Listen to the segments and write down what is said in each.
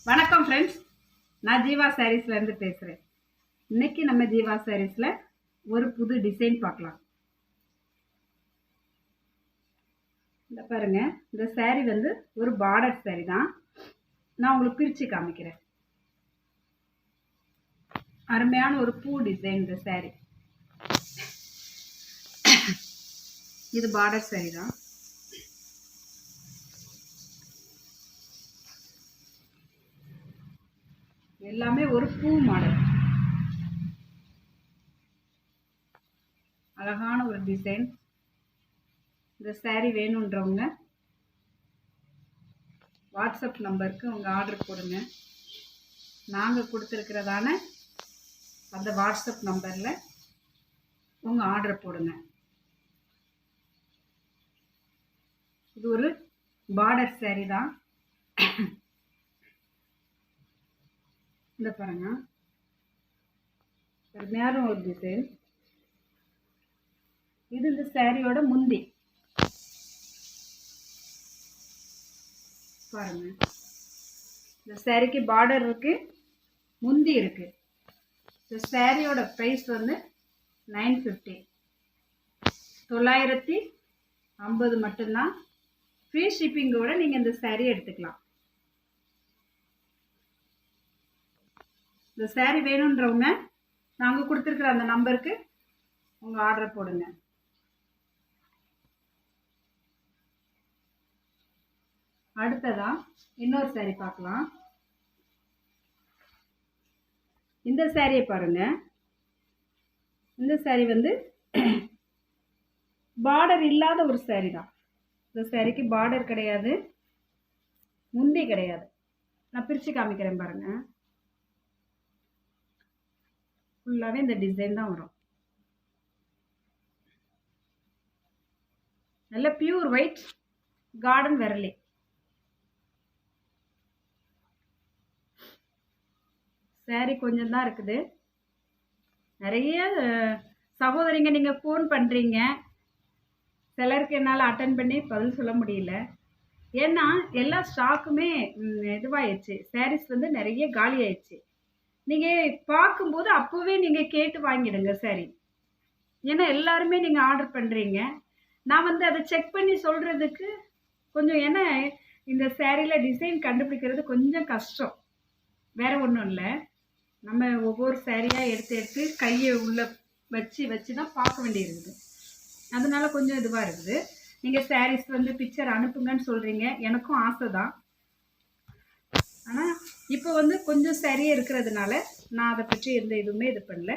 வணக்கம் ஃப்ரெண்ட்ஸ், நான் ஜீவா சாரீஸ்லேருந்து பேசுகிறேன். இன்னைக்கு நம்ம ஜீவா சாரீஸில் ஒரு புது டிசைன் பார்க்கலாம். இந்த பாருங்க, இந்த சாரீ வந்து ஒரு பார்டர் சாரீ தான். நான் உங்களுக்கு பிரித்து காமிக்கிறேன். அருமையான ஒரு பூ டிசைன் இந்த சாரீ. இது பார்டர் சாரீ தான். எல்லாமே ஒரு பூ மாடல், அழகான ஒரு டிசைன். இந்த சாரீ வேணுன்றவங்க வாட்ஸ்அப் நம்பருக்கு உங்கள் ஆர்டர் போடுங்க. நாங்கள் கொடுத்துருக்கிறதான அந்த வாட்ஸ்அப் நம்பரில் உங்கள் ஆர்டர் போடுங்க. இது ஒரு பார்டர் சாரீ தான். இந்த பாருங்க, நேரம் ஒரு டிசைன். இது இந்த சாரியோட முந்தி பாருங்க. இந்த சாரிக்கு பார்டர் இருக்கு, முந்தி இருக்கு. இந்த சாரியோட ப்ரைஸ் வந்து 950, 950 மட்டும்தான். ஃப்ரீ ஷிப்பிங்கோட நீங்கள் இந்த சாரீ எடுத்துக்கலாம். இந்த சாரீ வேணுன்றவங்க நாங்கள் கொடுத்துருக்குற அந்த நம்பருக்கு உங்கள் ஆர்டர் போடுங்க. அடுத்ததா இன்னொரு சாரீ பார்க்கலாம். இந்த சாரியை பாருங்க. இந்த சாரீ வந்து பார்டர் இல்லாத ஒரு சாரீ தான். இந்த சாரீக்கு பார்டர் கிடையாது, முந்தி கிடையாது. நான் பிரித்து காமிக்கிறேன் பாருங்க. ஃபுல்லாகவே இந்த டிசைன் தான் வரும். நல்ல பியூர் ஒயிட் கார்டன் வெரலி. சாரி கொஞ்சம் தான் இருக்குது. நிறைய சகோதரிங்க நீங்கள் ஃபோன் பண்ணுறீங்க. சிலருக்கு என்னால் அட்டன் பண்ணி பதில் சொல்ல முடியல. ஏன்னா எல்லா ஸ்டாக்குமே இதுவாகிடுச்சு. சாரீஸ் வந்து நிறைய காலி ஆயிடுச்சு. நீங்கள் பார்க்கும்போது அப்போவே நீங்கள் கேட்டு வாங்கிடுங்க சாரி. ஏன்னா எல்லாருமே நீங்கள் ஆர்டர் பண்ணுறீங்க. நான் வந்து அதை செக் பண்ணி சொல்கிறதுக்கு கொஞ்சம், ஏன்னா இந்த சாரியில் டிசைன் கண்டுபிடிக்கிறது கொஞ்சம் கஷ்டம். வேறு ஒன்றும் இல்லை, நம்ம ஒவ்வொரு சாரியாக எடுத்து கையை உள்ளே வச்சு தான் பார்க்க வேண்டியிருக்குது. அதனால கொஞ்சம் இதுவாக இருக்குது. நீங்கள் சாரீஸ் வந்து பிக்சர் அனுப்புங்கன்னு சொல்கிறீங்க, எனக்கும் ஆசை தான். ஆனால் இப்போ வந்து கொஞ்சம் சரியாக இருக்கிறதுனால நான் அதை பற்றி எந்த இதுவுமே இது பண்ணல.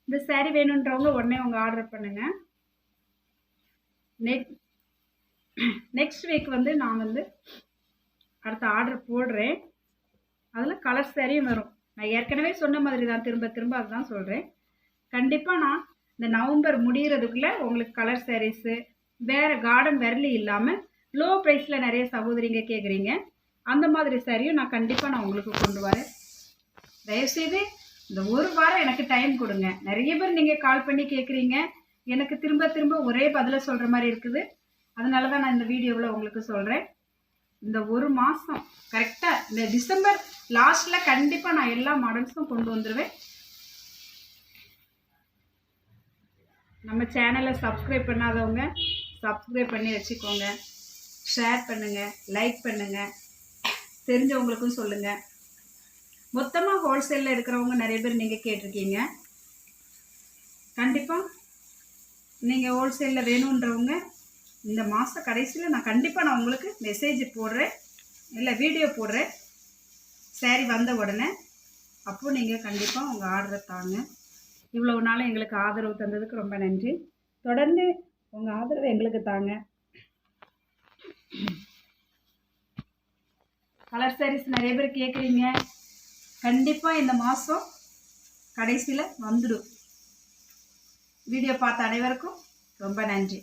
இந்த சாரீ வேணுன்றவங்க உடனே உங்கள் ஆர்டர் பண்ணுங்கள். நெக்ஸ்ட் வீக் வந்து நான் வந்து அடுத்த ஆர்டர் போடுறேன். அதில் கலர் சாரியும் வரும். நான் ஏற்கனவே சொன்ன மாதிரி தான், திரும்ப அதுதான் சொல்கிறேன். கண்டிப்பாக நான் இந்த நவம்பர் முடிகிறதுக்குள்ளே உங்களுக்கு கலர் சாரீஸு வேறு கார்டன் வெரலி இல்லாமல் லோ ப்ரைஸில் நிறைய சகோதரிங்க கேட்குறீங்க. அந்த மாதிரி சாரியும் நான் கண்டிப்பாக உங்களுக்கு கொண்டு வரேன். தயவுசெய்து இந்த ஒரு வாரம் எனக்கு டைம் கொடுங்க. நிறைய பேர் நீங்கள் கால் பண்ணி கேட்குறீங்க. எனக்கு திரும்ப ஒரே பதிலை சொல்கிற மாதிரி இருக்குது. அதனால தான் நான் இந்த வீடியோவில் உங்களுக்கு சொல்கிறேன். இந்த ஒரு மாதம் கரெக்டாக இந்த டிசம்பர் லாஸ்ட்டில் கண்டிப்பாக நான் எல்லா மாடல்ஸும் கொண்டு வந்துடுவேன். நம்ம சேனலை சப்ஸ்கிரைப் பண்ணாதவங்க சப்ஸ்கிரைப் பண்ணி வச்சுக்கோங்க. ஷேர் பண்ணுங்கள், லைக் பண்ணுங்கள், தெரிஞ்சவங்களுக்கும் சொல்லுங்கள். மொத்தமாக ஹோல்சேலில் இருக்கிறவங்க நிறைய பேர் நீங்கள் கேட்டிருக்கீங்க. கண்டிப்பாக நீங்கள் ஹோல்சேலில் வேணுன்றவங்க இந்த மாத கடைசியில் நான் கண்டிப்பாக உங்களுக்கு மெசேஜ் போடுறேன், இல்லை வீடியோ போடுறேன் சாரி வந்த உடனே. அப்போது நீங்கள் கண்டிப்பாக உங்கள் ஆர்டரை தாங்க. இவ்வளவு நாள் எங்களுக்கு ஆதரவு தந்ததுக்கு ரொம்ப நன்றி. தொடர்ந்து உங்கள் ஆதரவை எங்களுக்கு தாங்க. கலர் சாரீஸ் நிறைய பேர் கேட்குறீங்க. கண்டிப்பாக இந்த மாதம் கடைசியில் வந்துடும். வீடியோ பார்த்த அனைவருக்கும் ரொம்ப நன்றி.